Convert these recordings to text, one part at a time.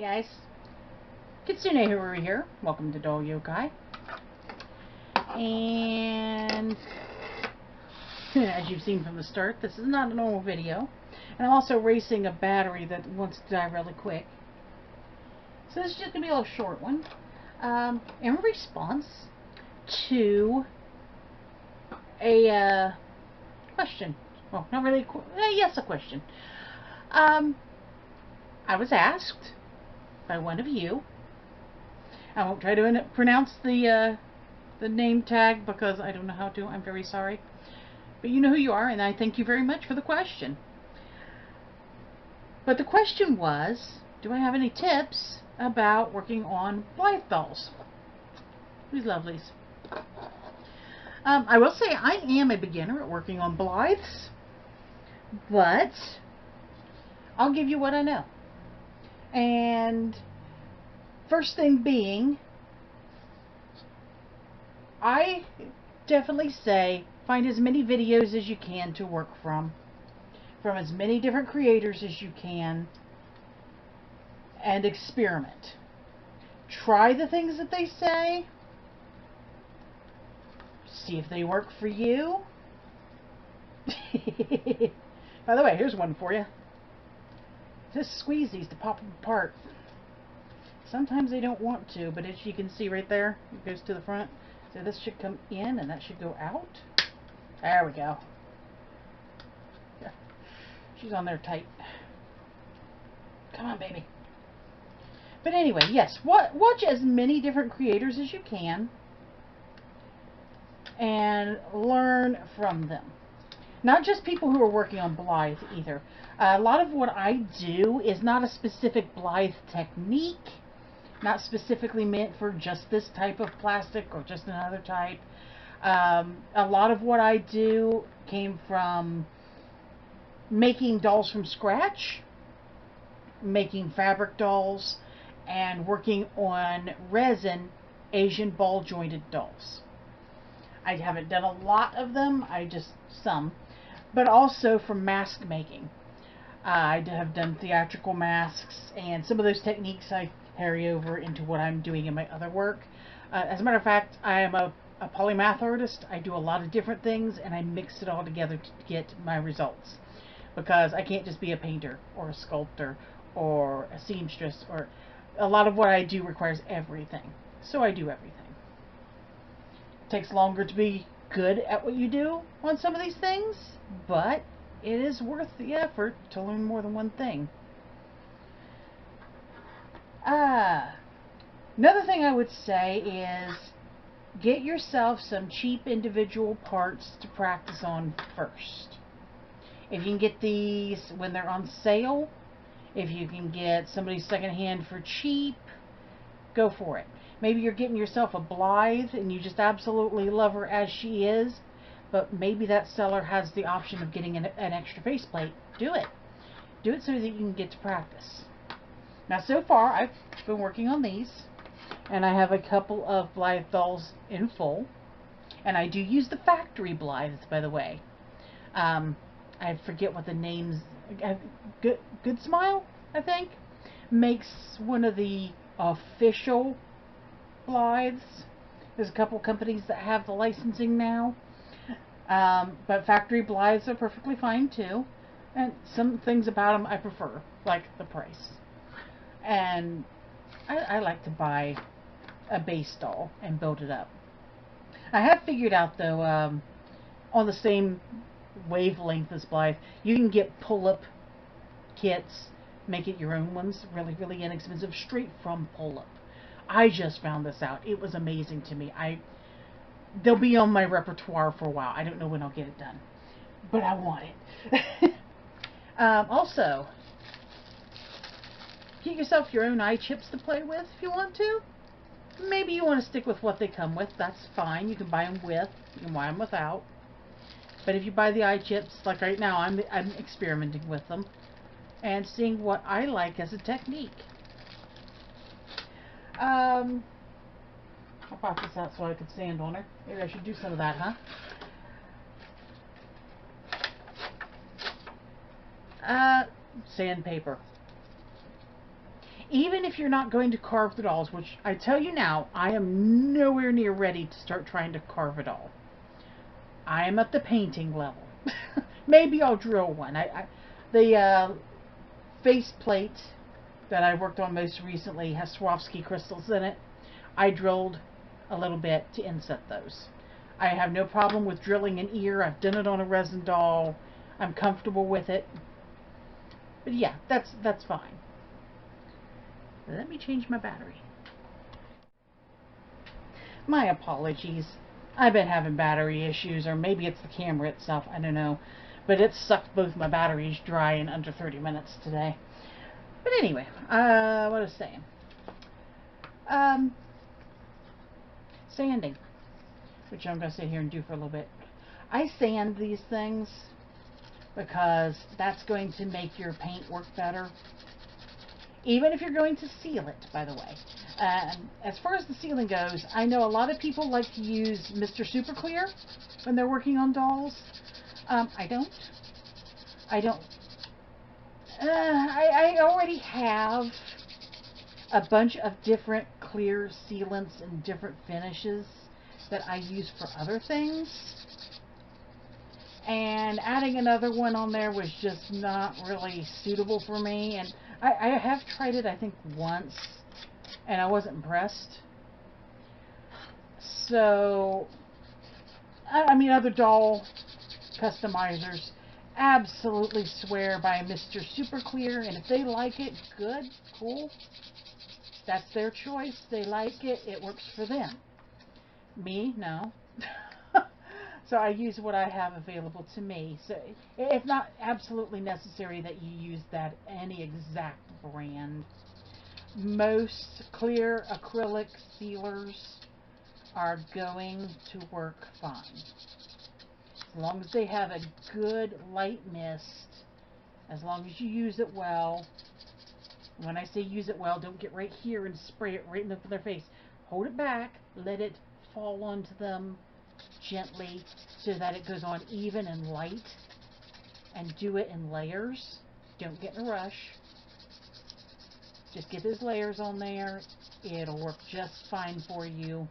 Hey guys, Kitsune Huru here. Welcome to Doll Yokai. And as you've seen from the start, this is not a normal video. And I'm also racing a battery that wants to die really quick. So this is just going to be a little short one. In response to a question. Well, not really yes, a question. I was asked by one of you. I won't try to pronounce the name tag because I don't know how to. I'm very sorry. But you know who you are, and I thank you very much for the question. But the question was, do I have any tips about working on Blythe dolls? These lovelies. I will say I am a beginner at working on Blythes, but I'll give you what I know. And first thing being, I definitely say find as many videos as you can to work from as many different creators as you can, and experiment. Try the things that they say, see if they work for you. By the way, here's one for you. Just squeeze these to pop them apart. Sometimes they don't want to, but as you can see right there, it goes to the front. So this should come in and that should go out. There we go. Yeah. She's on there tight. Come on, baby. But anyway, yes, watch as many different creators as you can and learn from them. Not just people who are working on Blythe either. A lot of what I do is not a specific Blythe technique, not specifically meant for just this type of plastic or just another type. A lot of what I do came from making dolls from scratch, making fabric dolls, and working on resin Asian ball jointed dolls. I haven't done a lot of them, some, but also from mask making. I have done theatrical masks, and some of those techniques I carry over into what I'm doing in my other work. As a matter of fact, I am a polymath artist. I do a lot of different things, and I mix it all together to get my results. Because I can't just be a painter, or a sculptor, or a seamstress, or a lot of what I do requires everything. So I do everything. It takes longer to be good at what you do on some of these things, but it is worth the effort to learn more than one thing. Another thing I would say is get yourself some cheap individual parts to practice on first. If you can get these when they're on sale, if you can get somebody's secondhand for cheap, go for it. Maybe you're getting yourself a Blythe and you just absolutely love her as she is, but maybe that seller has the option of getting an extra faceplate. Do it. Do it so that you can get to practice. Now, so far, I've been working on these, and I have a couple of Blythe dolls in full, and I do use the factory Blythes, by the way. I forget what the names. Good Smile, I think, makes one of the official Blythes. There's a couple companies that have the licensing now, but factory Blythes are perfectly fine too. And some things about them I prefer, like the price. And I like to buy a base doll and build it up. I have figured out though, on the same wavelength as Blythe, you can get pull-up kits, make it your own ones, really, really inexpensive, straight from pull-up. I just found this out. It was amazing to me. They'll be on my repertoire for a while. I don't know when I'll get it done, but I want it. Also, get yourself your own eye chips to play with if you want to. Maybe you want to stick with what they come with. That's fine. You can buy them with. You can buy them without. But if you buy the eye chips, like right now, I'm experimenting with them and seeing what I like as a technique. I'll pop this out so I could stand on her. Maybe I should do some of that, huh? Sandpaper. Even if you're not going to carve the dolls, which I tell you now, I am nowhere near ready to start trying to carve a doll. I am at the painting level. Maybe I'll drill one. The face plate that I worked on most recently has Swarovski crystals in it. I drilled a little bit to inset those. I have no problem with drilling an ear. I've done it on a resin doll. I'm comfortable with it. But yeah, that's fine. Let me change my battery. My apologies. I've been having battery issues, or maybe it's the camera itself, I don't know. But it sucked both my batteries dry in under 30 minutes today. But anyway, what I was saying. Sanding, which I'm going to sit here and do for a little bit. I sand these things because that's going to make your paint work better. Even if you're going to seal it, by the way. As far as the sealing goes, I know a lot of people like to use Mr. Super Clear when they're working on dolls. I don't. I already have a bunch of different clear sealants and different finishes that I use for other things. And adding another one on there was just not really suitable for me. And I have tried it, I think, once, and I wasn't impressed. So, I mean, other doll customizers absolutely swear by Mr. Super Clear, and if they like it, good, cool. That's their choice. They like it. It works for them. Me, no. So I use what I have available to me. So it's not absolutely necessary that you use that any exact brand. Most clear acrylic sealers are going to work fine. As long as they have a good light mist, as long as you use it well. When I say use it well, don't get right here and spray it right in their face. Hold it back, let it fall onto them gently so that it goes on even and light, and do it in layers. Don't get in a rush. Just get those layers on there. It'll work just fine for you.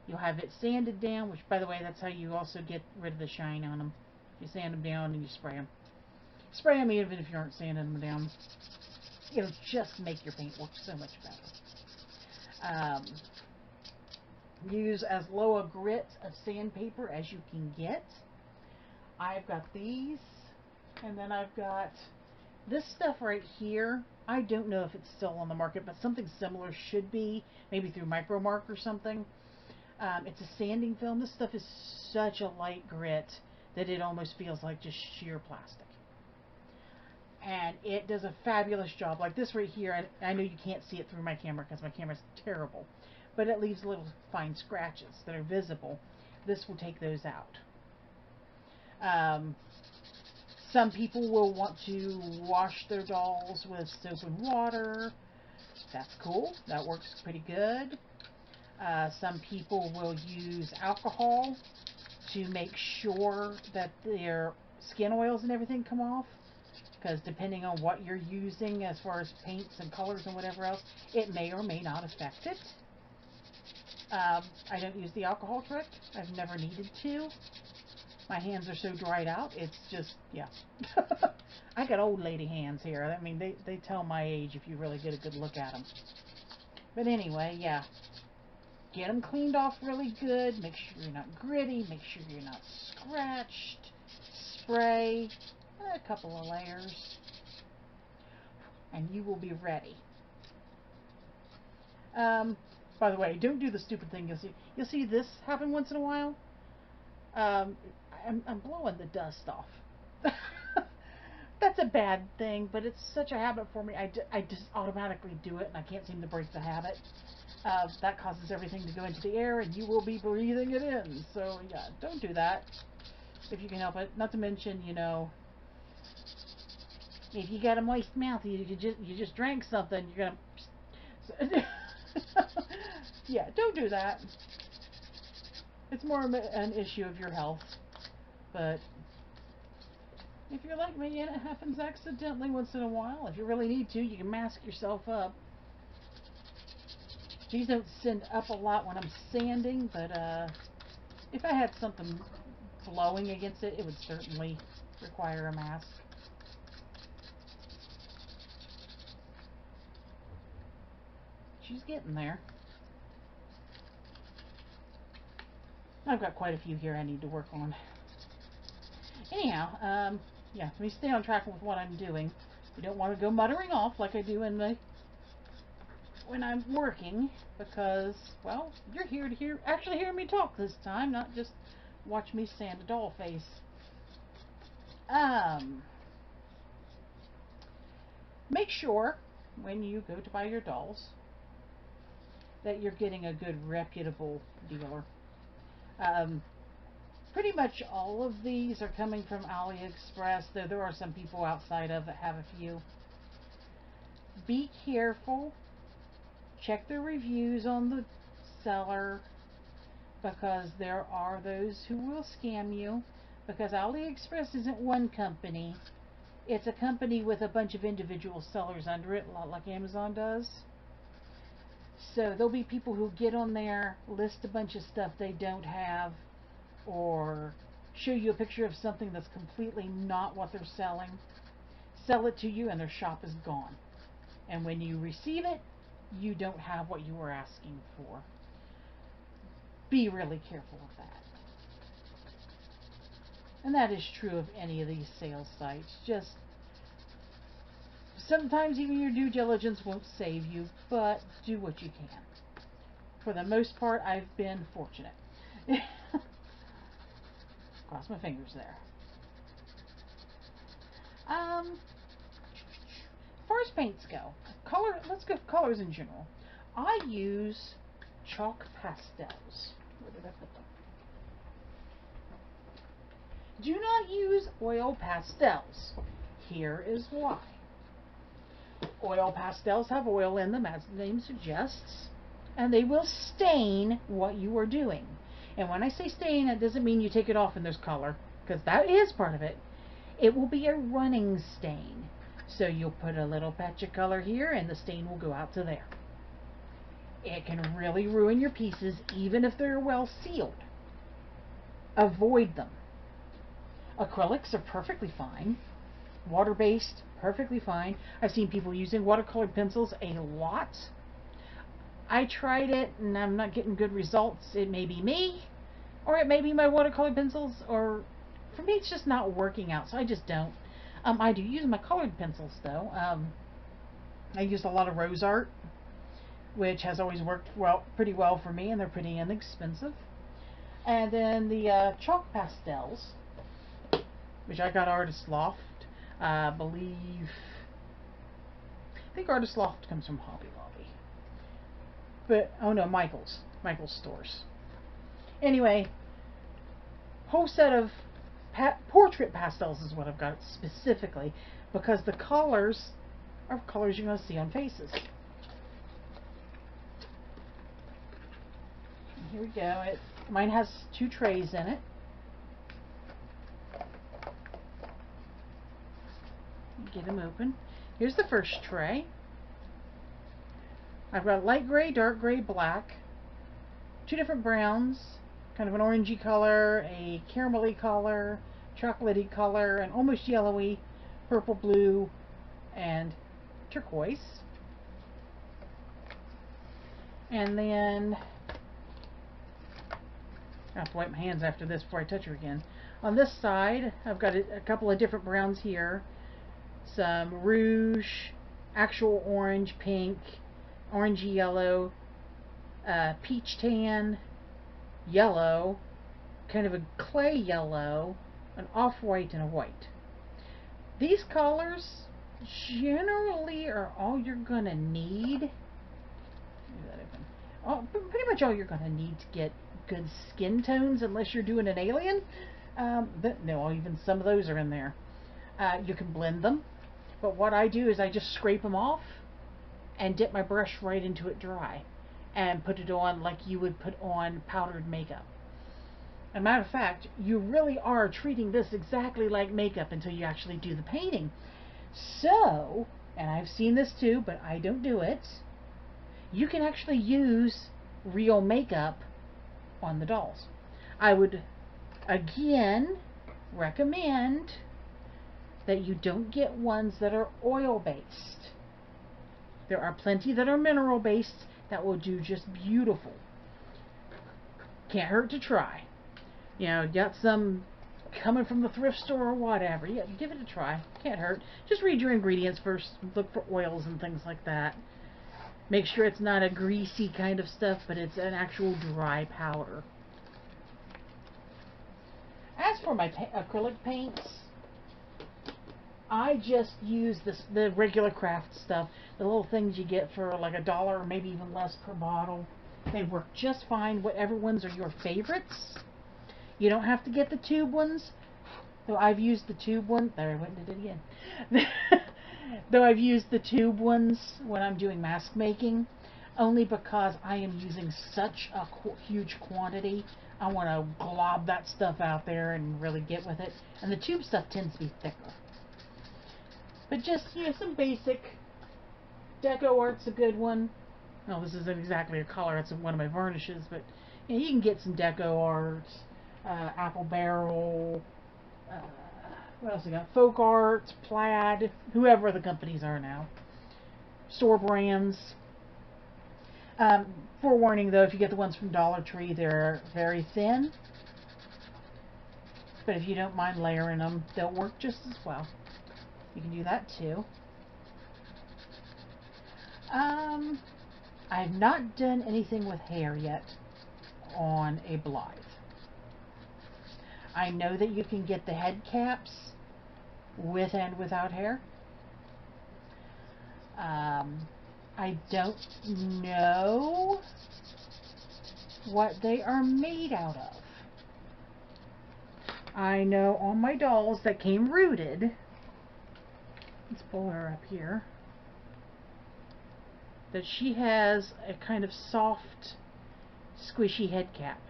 You'll have it sanded down, which, by the way, that's how you also get rid of the shine on them. You sand them down and you spray them. Spray them even if you aren't sanding them down. It'll just make your paint work so much better. Use as low a grit of sandpaper as you can get. I've got these, and then I've got this stuff right here. I don't know if it's still on the market, but something similar should be, maybe through Micromark or something. It's a sanding film. This stuff is such a light grit that it almost feels like just sheer plastic. And it does a fabulous job. Like this right here, I know you can't see it through my camera because my camera's terrible, but it leaves little fine scratches that are visible. This will take those out. Some people will want to wash their dolls with soap and water. That's cool. That works pretty good. Some people will use alcohol to make sure that their skin oils and everything come off. Because depending on what you're using as far as paints and colors and whatever else, it may or may not affect it. I don't use the alcohol trick. I've never needed to. My hands are so dried out, it's just, yeah. I got old lady hands here. I mean, they tell my age if you really get a good look at them. But anyway, yeah. Get them cleaned off really good. Make sure you're not gritty. Make sure you're not scratched. Spray. A couple of layers. And you will be ready. By the way, don't do the stupid thing. You'll see this happen once in a while. I'm blowing the dust off. That's a bad thing, but it's such a habit for me. I just automatically do it, and I can't seem to break the habit. That causes everything to go into the air, and you will be breathing it in. So, yeah, don't do that if you can help it. Not to mention, you know, if you got a moist mouth, you just drank something, you're gonna... Yeah, don't do that. It's more an issue of your health. But If you're like me and it happens accidentally once in a while, if you really need to, you can mask yourself up. These don't send up a lot when I'm sanding, but if I had something blowing against it, it would certainly require a mask. She's getting there. I've got quite a few here I need to work on. Anyhow, yeah, let me stay on track with what I'm doing. You don't want to go muttering off like I do when I'm working, because, well, you're here to actually hear me talk this time, not just watch me sand a doll face. Make sure when you go to buy your dolls that you're getting a good reputable dealer. Pretty much all of these are coming from AliExpress, though there are some people outside of that have a few. Be careful. Check the reviews on the seller, because there are those who will scam you, because AliExpress isn't one company. It's a company with a bunch of individual sellers under it, a lot like Amazon does. So there'll be people who get on there, list a bunch of stuff they don't have, or show you a picture of something that's completely not what they're selling, sell it to you, and their shop is gone. And when you receive it, you don't have what you were asking for. Be really careful of that. And that is true of any of these sales sites. Just sometimes even your due diligence won't save you, but do what you can. For the most part, I've been fortunate. Cross my fingers there. As far as paints go, let's go colors in general. I use chalk pastels. Where did I put them? Do not use oil pastels. Here is why. Oil pastels have oil in them, as the name suggests, and they will stain what you are doing. And when I say stain, it doesn't mean you take it off and there's color, because that is part of it. It will be a running stain. So you'll put a little patch of color here and the stain will go out to there. It can really ruin your pieces even if they're well sealed. Avoid them. Acrylics are perfectly fine. Water-based, perfectly fine. I've seen people using watercolored pencils a lot. I tried it and I'm not getting good results. It may be me, or it may be my watercolor pencils, or for me it's just not working out, so I just don't. I do use my colored pencils though. I use a lot of Rose Art, which has always worked pretty well for me, and they're pretty inexpensive. And then the chalk pastels, which I got Artist Loft. I think Artist Loft comes from Hobby Lobby. But, oh no, Michael's stores. Anyway, whole set of portrait pastels is what I've got specifically, because the colors are colors you're going to see on faces. Here we go. Mine has 2 trays in it. Get them open. Here's the first tray. I've got light gray, dark gray, black, 2 different browns, kind of an orangey color, a caramelly color, chocolatey color, an almost yellowy, purple, blue, and turquoise. And then I have to wipe my hands after this before I touch her again. On this side, I've got a couple of different browns here. Some rouge, actual orange, pink, orangey yellow, peach tan, yellow, kind of a clay yellow, an off-white, and a white. These colors generally are all you're going to need. Pretty much all you're going to need to get good skin tones, unless you're doing an alien. But no, even some of those are in there. You can blend them, but what I do is I just scrape them off and dip my brush right into it dry and put it on like you would put on powdered makeup. As a matter of fact, you really are treating this exactly like makeup until you actually do the painting. So, and I've seen this too, but I don't do it, you can actually use real makeup on the dolls. I would, again, recommend that you don't get ones that are oil-based. There are plenty that are mineral-based that will do just beautiful. Can't hurt to try. You know, got some coming from the thrift store or whatever. Yeah, give it a try. Can't hurt. Just read your ingredients first. Look for oils and things like that. Make sure it's not a greasy kind of stuff, but it's an actual dry powder. As for my acrylic paints, I just use the regular craft stuff. The little things you get for like $1 or maybe even less per bottle. They work just fine. Whatever ones are your favorites. You don't have to get the tube ones. Though I've used the tube one. There, I went and did it again. Though I've used the tube ones when I'm doing mask making. Only because I am using such a huge quantity. I want to glob that stuff out there and really get with it. And the tube stuff tends to be thicker. But just, you know, some basic. Deco Art's a good one. No, this isn't exactly a color. It's one of my varnishes. But you know, you can get some Deco Art. Apple Barrel, what else we got? Folk Art, Plaid, whoever the companies are now. Store brands. Forewarning though, if you get the ones from Dollar Tree, they're very thin. But if you don't mind layering them, they'll work just as well. You can do that too. I've not done anything with hair yet on a Blythe. I know that you can get the head caps with and without hair. I don't know what they are made out of. I know on my dolls that came rooted, let's pull her up here, that she has a kind of soft, squishy head cap.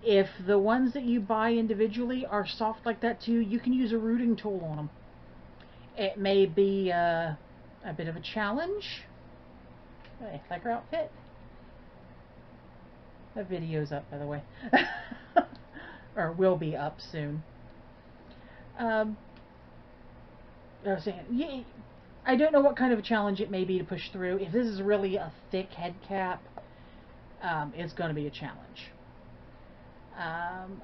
If the ones that you buy individually are soft like that too, you can use a rooting tool on them. It may be a bit of a challenge. Hey, like her outfit? That video's up, by the way. Or will be up soon. I was saying, yeah, I don't know what kind of a challenge it may be to push through. If this is really a thick head cap, it's going to be a challenge.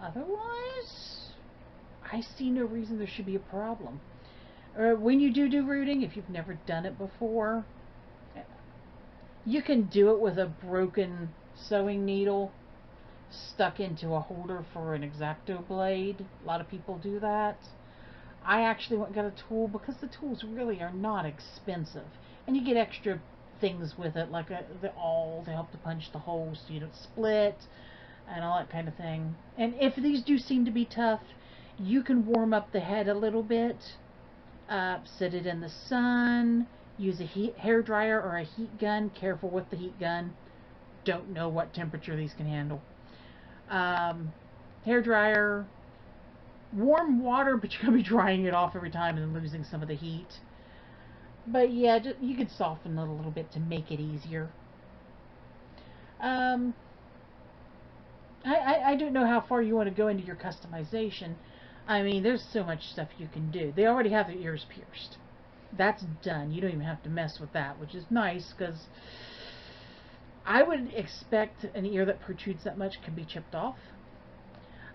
Otherwise, I see no reason there should be a problem. When you do rooting, if you've never done it before, you can do it with a broken sewing needle stuck into a holder for an X-Acto blade. A lot of people do that. I actually went and got a tool because the tools really are not expensive. And you get extra things with it, like the awl to help to punch the holes so you don't split, and all that kind of thing. And if these do seem to be tough, you can warm up the head a little bit, set it in the sun, use a hair dryer or a heat gun. Careful with the heat gun. Don't know what temperature these can handle. Hair dryer, warm water, but you're going to be drying it off every time and losing some of the heat. But yeah, you could soften it a little bit to make it easier. I don't know how far you want to go into your customization. I mean, there's so much stuff you can do. They already have their ears pierced. That's done. You don't even have to mess with that, which is nice, because I would expect an ear that protrudes that much can be chipped off.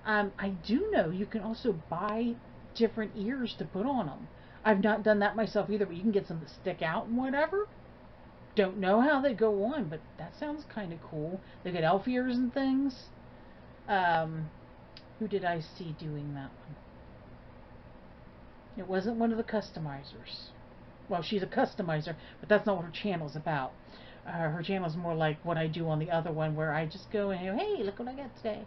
I do know you can also buy different ears to put on them. I've not done that myself either, but you can get some that stick out and whatever. Don't know how they go on, but that sounds kind of cool. They get elf ears and things. Who did I see doing that one? It wasn't one of the customizers. Well, she's a customizer, but that's not what her channel's about. Her channel's more like what I do on the other one, where I just go and hey, look what I got today.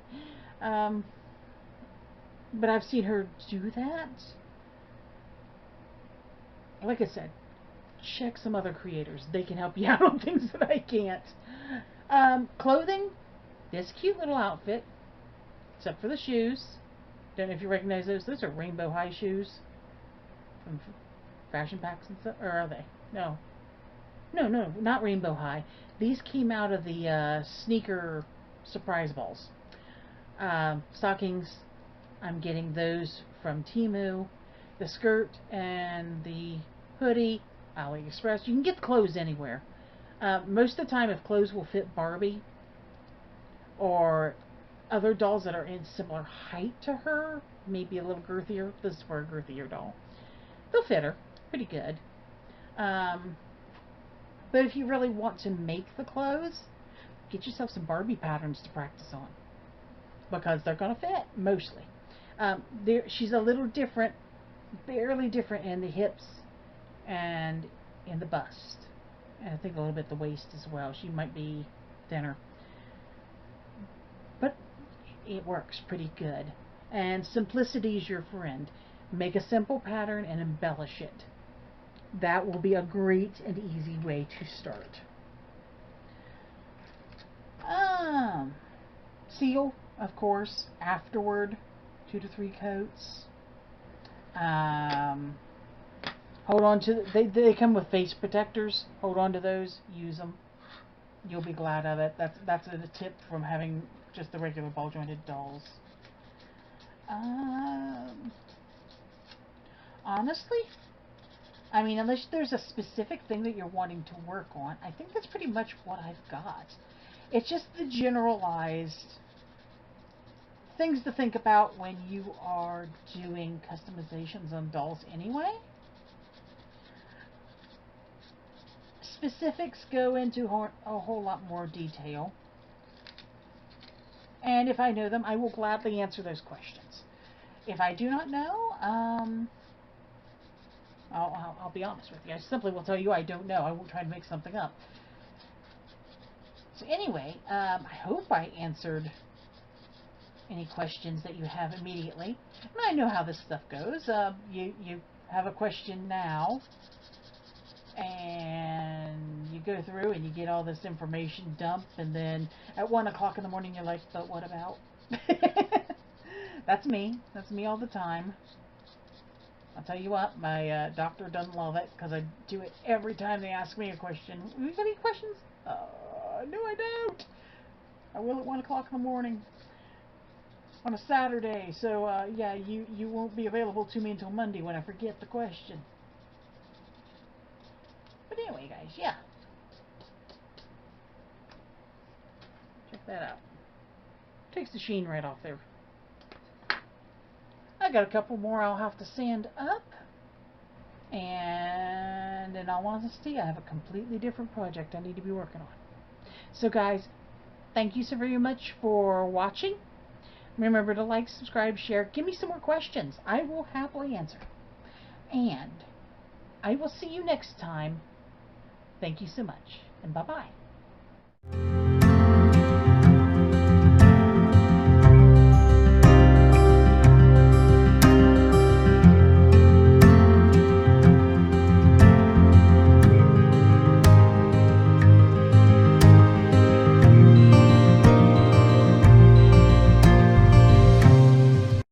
But I've seen her do that. Like I said, check some other creators. They can help you out on things that I can't. Clothing. This cute little outfit. except for the shoes. Don't know if you recognize those. Those are rainbow high shoes from fashion packs and stuff. Or are they? No. No, not rainbow high. These came out of the sneaker surprise balls. Stockings, I'm getting those from Temu. The skirt and the hoodie, AliExpress. You can get the clothes anywhere. Most of the time, if clothes will fit Barbie or other dolls that are in similar height to her, maybe a little girthier. This is for a girthier doll. They'll fit her pretty good. But if you really want to make the clothes, get yourself some Barbie patterns to practice on, because they're going to fit, mostly. She's a little different, barely different in the hips and in the bust. And I think a little bit the waist as well. She might be thinner. But it works pretty good. And simplicity is your friend. Make a simple pattern and embellish it. That will be a great and easy way to start. Seal, of course, afterward, 2 to 3 coats. Hold on to, they come with face protectors. Hold on to those, use them. You'll be glad of it. That's a tip from having just the regular ball jointed dolls. Honestly, I mean, unless there's a specific thing that you're wanting to work on, I think that's pretty much what I've got. It's just the generalized things to think about when you are doing customizations on dolls anyway. Specifics go into a whole lot more detail. And if I know them, I will gladly answer those questions. If I do not know, I'll be honest with you. I simply will tell you I don't know. I won't try to make something up. So anyway, I hope I answered any questions that you have immediately. And I know how this stuff goes. You have a question now, and you go through and you get all this information dumped, and then at 1 o'clock in the morning you're like, but what about? That's me. That's me all the time. I'll tell you what, my doctor doesn't love it, because I do it every time they ask me a question. You got any questions? No, I don't. I will at 1 o'clock in the morning on a Saturday. So, yeah, you won't be available to me until Monday when I forget the question. But anyway, guys, yeah. Check that out. Takes the sheen right off there. I got a couple more I'll have to sand up. And in all honesty, I have a completely different project I need to be working on. So guys, thank you so very much for watching. Remember to like, subscribe, share. Give me some more questions. I will happily answer. And I will see you next time. Thank you so much. And bye-bye.